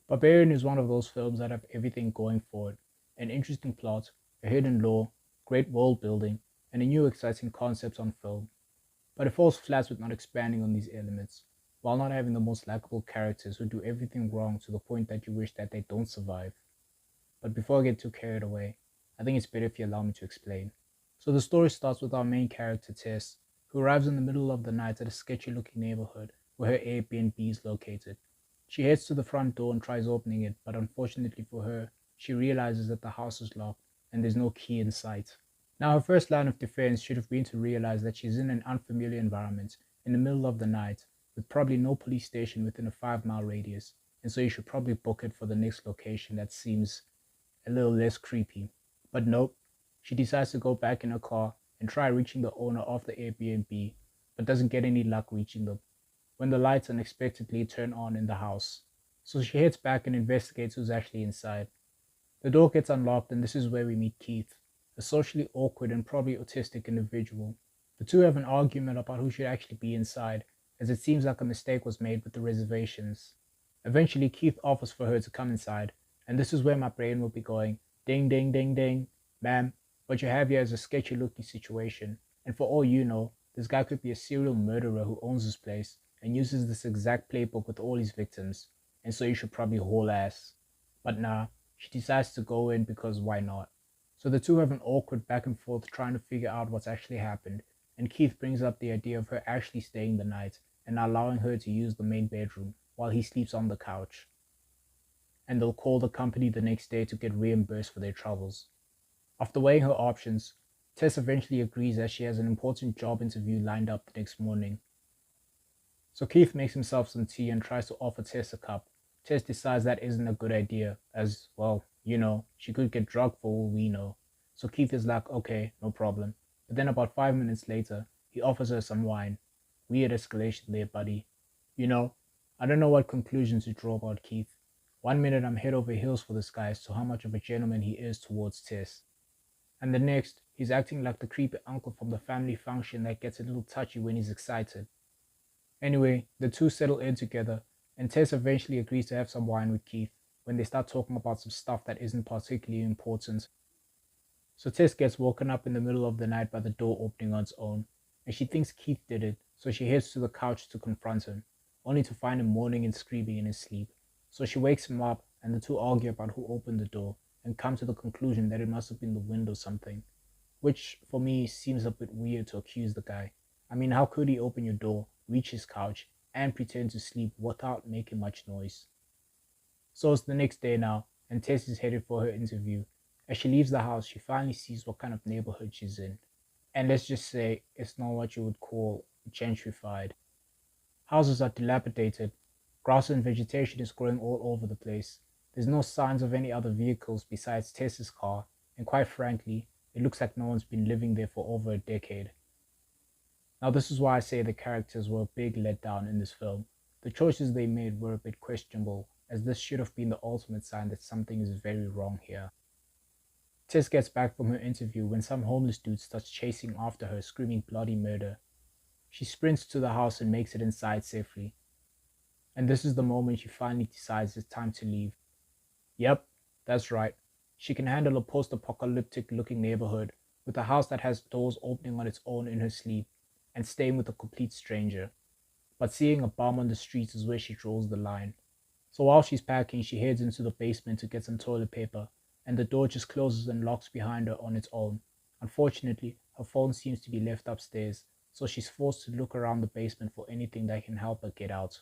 Barbarian is one of those films that have everything going for it: an interesting plot, a hidden lore, great world building, and a new exciting concept on film. But it falls flat with not expanding on these elements, while not having the most likable characters who do everything wrong to the point that you wish that they don't survive. But before I get too carried away, I think it's better if you allow me to explain. So the story starts with our main character Tess, who arrives in the middle of the night at a sketchy looking neighborhood where her Airbnb is located. She heads to the front door and tries opening it, but unfortunately for her, she realizes that the house is locked and there's no key in sight. Now, her first line of defense should have been to realize that she's in an unfamiliar environment in the middle of the night with probably no police station within a 5 mile radius, and so you should probably book it for the next location that seems a little less creepy. But nope, she decides to go back in her car and try reaching the owner of the Airbnb, but doesn't get any luck reaching them when the lights unexpectedly turn on in the house. So she heads back and investigates who's actually inside. The door gets unlocked, and this is where we meet Keith, a socially awkward and probably autistic individual. The two have an argument about who should actually be inside, as it seems like a mistake was made with the reservations. Eventually, Keith offers for her to come inside, and this is where my brain will be going, ding, ding, ding, ding. Ma'am, what you have here is a sketchy looking situation, and for all you know, this guy could be a serial murderer who owns this place and uses this exact playbook with all his victims, and so you should probably haul ass. But nah, she decides to go in because why not? So the two have an awkward back and forth trying to figure out what's actually happened, and Keith brings up the idea of her actually staying the night and allowing her to use the main bedroom while he sleeps on the couch. And they'll call the company the next day to get reimbursed for their troubles. After weighing her options, Tess eventually agrees as she has an important job interview lined up the next morning. So Keith makes himself some tea and tries to offer Tess a cup. Tess decides that isn't a good idea, as, well, she could get drugged for all we know. So Keith is like, okay, no problem. But then about 5 minutes later, he offers her some wine. Weird escalation there, buddy. I don't know what conclusions to draw about Keith. One minute I'm head over heels for this guy as to how much of a gentleman he is towards Tess. And the next, he's acting like the creepy uncle from the family function that gets a little touchy when he's excited. Anyway, the two settle in together, and Tess eventually agrees to have some wine with Keith when they start talking about some stuff that isn't particularly important. So Tess gets woken up in the middle of the night by the door opening on its own, and she thinks Keith did it, so she heads to the couch to confront him, only to find him moaning and screaming in his sleep. So she wakes him up, and the two argue about who opened the door, and come to the conclusion that it must have been the wind or something, which for me seems a bit weird to accuse the guy. I mean, how could he open your door, reach his couch, and pretend to sleep without making much noise? So it's the next day now, and Tess is headed for her interview. As she leaves the house, she finally sees what kind of neighborhood she's in. And let's just say it's not what you would call gentrified. Houses are dilapidated, grass and vegetation is growing all over the place. There's no signs of any other vehicles besides Tess's car, and quite frankly, it looks like no one's been living there for over a decade. Now this is why I say the characters were a big letdown in this film. The choices they made were a bit questionable, as this should have been the ultimate sign that something is very wrong here. Tess gets back from her interview when some homeless dude starts chasing after her, screaming bloody murder. She sprints to the house and makes it inside safely. And this is the moment she finally decides it's time to leave. Yep, that's right. She can handle a post-apocalyptic looking neighborhood with a house that has doors opening on its own in her sleep, and staying with a complete stranger. But seeing a bum on the streets is where she draws the line. So while she's packing, she heads into the basement to get some toilet paper, and the door just closes and locks behind her on its own. Unfortunately, her phone seems to be left upstairs, so she's forced to look around the basement for anything that can help her get out.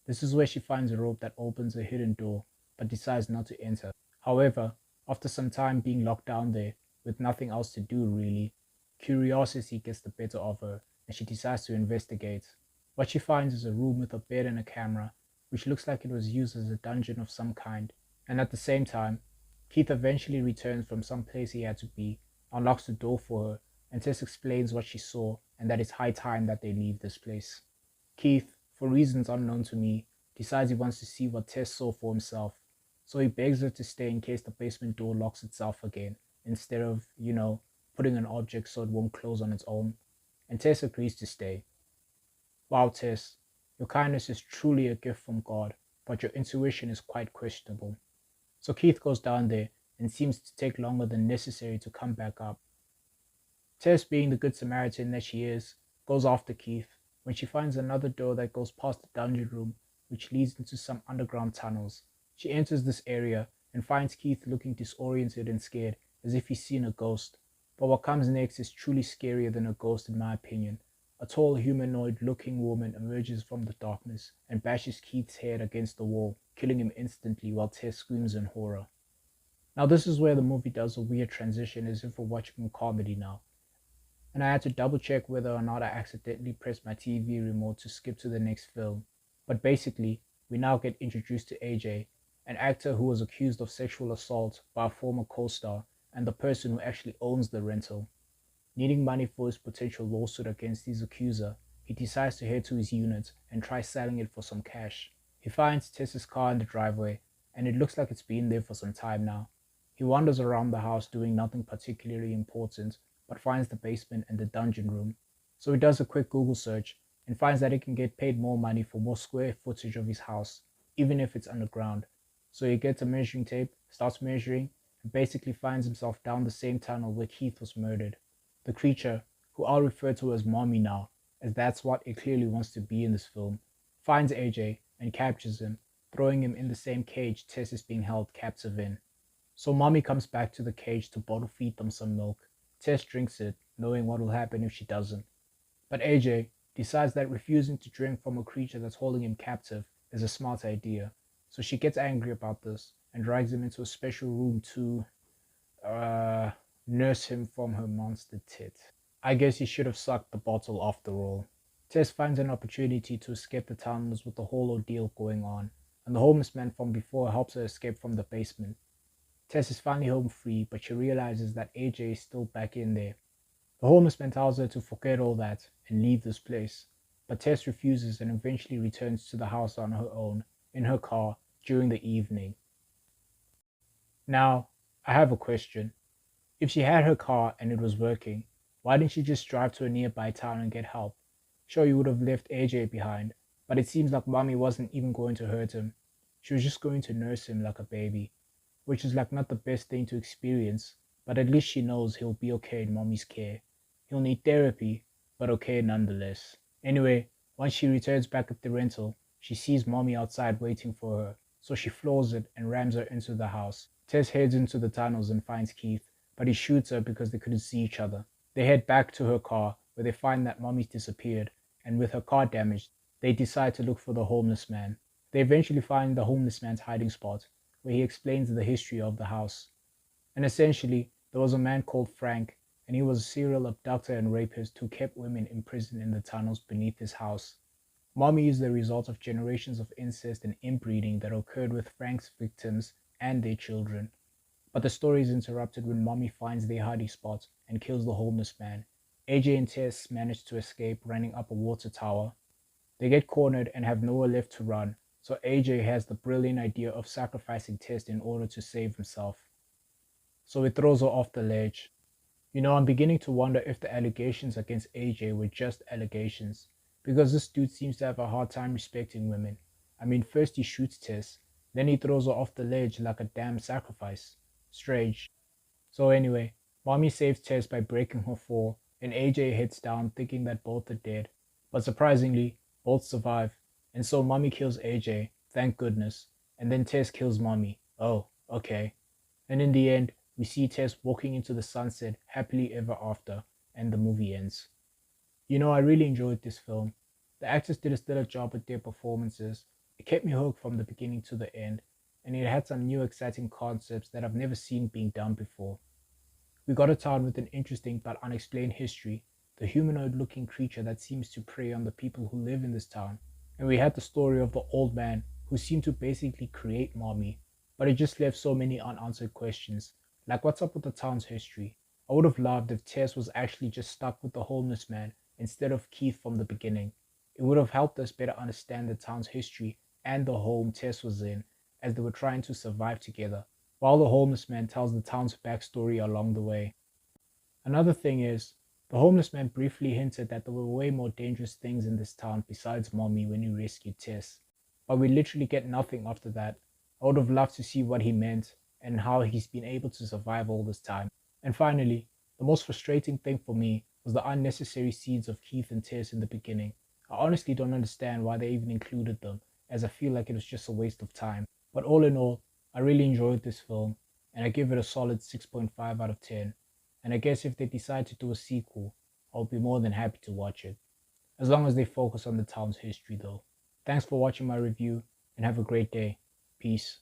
This is where she finds a rope that opens a hidden door, but decides not to enter. However, after some time being locked down there, with nothing else to do really, curiosity gets the better of her, and she decides to investigate. What she finds is a room with a bed and a camera, which looks like it was used as a dungeon of some kind. And at the same time, Keith eventually returns from some place he had to be, unlocks the door for her, and Tess explains what she saw and that it's high time that they leave this place. Keith, for reasons unknown to me, decides he wants to see what Tess saw for himself, so he begs her to stay in case the basement door locks itself again, instead of, putting an object so it won't close on its own, and Tess agrees to stay. Wow, Tess, your kindness is truly a gift from God. but your intuition is quite questionable. So Keith goes down there and seems to take longer than necessary to come back up. Tess, being the good Samaritan that she is, goes after Keith when she finds another door that goes past the dungeon room, which leads into some underground tunnels. She enters this area and finds Keith looking disoriented and scared, as if he's seen a ghost. But what comes next is truly scarier than a ghost, in my opinion. A tall, humanoid looking woman emerges from the darkness and bashes Keith's head against the wall, killing him instantly while Tess screams in horror. Now, this is where the movie does a weird transition as if we're watching a comedy now, and I had to double check whether or not I accidentally pressed my TV remote to skip to the next film. But basically, we now get introduced to AJ, an actor who was accused of sexual assault by a former co-star and the person who actually owns the rental. Needing money for his potential lawsuit against his accuser, he decides to head to his unit and try selling it for some cash. He finds Tess's car in the driveway, and it looks like it's been there for some time now. He wanders around the house doing nothing particularly important, but finds the basement and the dungeon room. So he does a quick Google search and finds that he can get paid more money for more square footage of his house, even if it's underground. So he gets a measuring tape, starts measuring, and basically finds himself down the same tunnel where Keith was murdered. The creature, who I'll refer to as Mommy now, as that's what it clearly wants to be in this film, finds AJ and captures him, throwing him in the same cage Tess is being held captive in. So Mommy comes back to the cage to bottle feed them some milk. Tess drinks it, knowing what will happen if she doesn't. But AJ decides that refusing to drink from a creature that's holding him captive is a smart idea, so she gets angry about this and drags him into a special room to nurse him from her monster tit. I guess he should have sucked the bottle after all. Tess finds an opportunity to escape the tunnels with the whole ordeal going on, and the homeless man from before helps her escape from the basement. Tess is finally home free, but she realizes that AJ is still back in there. The homeless man tells her to forget all that and leave this place, but Tess refuses and eventually returns to the house on her own, in her car, during the evening. Now, I have a question. If she had her car and it was working, why didn't she just drive to a nearby town and get help? Sure, you would have left AJ behind, but it seems like Mommy wasn't even going to hurt him. She was just going to nurse him like a baby, which is like not the best thing to experience, but at least she knows he'll be okay in Mommy's care. He'll need therapy, but okay nonetheless. Anyway, once she returns back at the rental, she sees Mommy outside waiting for her, so she floors it and rams her into the house. Tess heads into the tunnels and finds Keith, but he shoots her because they couldn't see each other. They head back to her car, where they find that Mommy's disappeared, and with her car damaged, they decide to look for the homeless man. They eventually find the homeless man's hiding spot, where he explains the history of the house. And essentially, there was a man called Frank, and he was a serial abductor and rapist who kept women imprisoned in the tunnels beneath his house. Mommy is the result of generations of incest and inbreeding that occurred with Frank's victims and their children. But the story is interrupted when Mommy finds their hiding spot and kills the homeless man. AJ and Tess manage to escape running up a water tower. They get cornered and have nowhere left to run, so AJ has the brilliant idea of sacrificing Tess in order to save himself. So he throws her off the ledge. I'm beginning to wonder if the allegations against AJ were just allegations, because this dude seems to have a hard time respecting women. I mean, first he shoots Tess, then he throws her off the ledge like a damn sacrifice. Strange. So anyway, Mommy saves Tess by breaking her fall, and AJ heads down thinking that both are dead. But surprisingly, both survive, and so Mommy kills AJ, thank goodness, and then Tess kills Mommy. Oh, okay. And in the end, we see Tess walking into the sunset happily ever after, and the movie ends. I really enjoyed this film. The actors did a stellar job with their performances. It kept me hooked from the beginning to the end, and it had some new exciting concepts that I've never seen being done before. We got a town with an interesting but unexplained history, the humanoid-looking creature that seems to prey on the people who live in this town, and we had the story of the old man who seemed to basically create Mommy, but it just left so many unanswered questions, like what's up with the town's history. I would have loved if Tess was actually just stuck with the homeless man instead of Keith from the beginning. It would have helped us better understand the town's history and the home Tess was in as they were trying to survive together, while the homeless man tells the town's backstory along the way. Another thing is, the homeless man briefly hinted that there were way more dangerous things in this town besides Mommy when he rescued Tess. but we literally get nothing after that. I would have loved to see what he meant and how he's been able to survive all this time. And finally, the most frustrating thing for me was the unnecessary scenes of Keith and Tess in the beginning. I honestly don't understand why they even included them, as I feel like it was just a waste of time. But all in all, I really enjoyed this film, and I give it a solid 6.5 out of 10. And I guess if they decide to do a sequel, I'll be more than happy to watch it. As long as they focus on the town's history though. Thanks for watching my review, and have a great day. Peace.